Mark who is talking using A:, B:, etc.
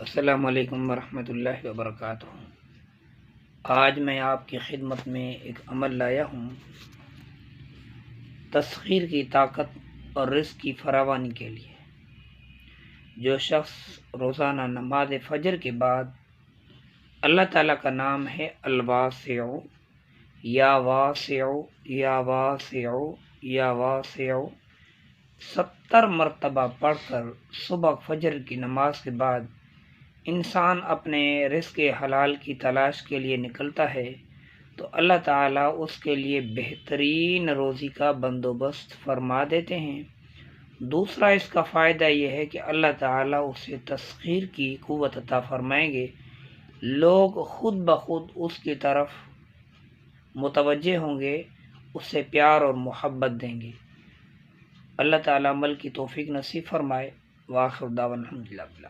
A: السلام علیکم ورحمۃ اللہ وبرکاتہ۔ آج میں آپ کی خدمت میں ایک عمل لایا ہوں، تسخیر کی طاقت اور رزق کی فراوانی کے لیے۔ جو شخص روزانہ نماز فجر کے بعد اللہ تعالیٰ کا نام ہے الواسع، یا واسع یا واسع یا واسع 70 مرتبہ پڑھ کر صبح فجر کی نماز کے بعد انسان اپنے رزق حلال کی تلاش کے لیے نکلتا ہے تو اللہ تعالیٰ اس کے لیے بہترین روزی کا بندوبست فرما دیتے ہیں۔ دوسرا اس کا فائدہ یہ ہے کہ اللہ تعالیٰ اسے تسخیر کی قوت عطا فرمائیں گے، لوگ خود بخود اس کی طرف متوجہ ہوں گے، اس سے پیار اور محبت دیں گے۔ اللہ تعالیٰ عمل کی توفیق نصیب فرمائے۔ وآخر دعوانا الحمدللہ۔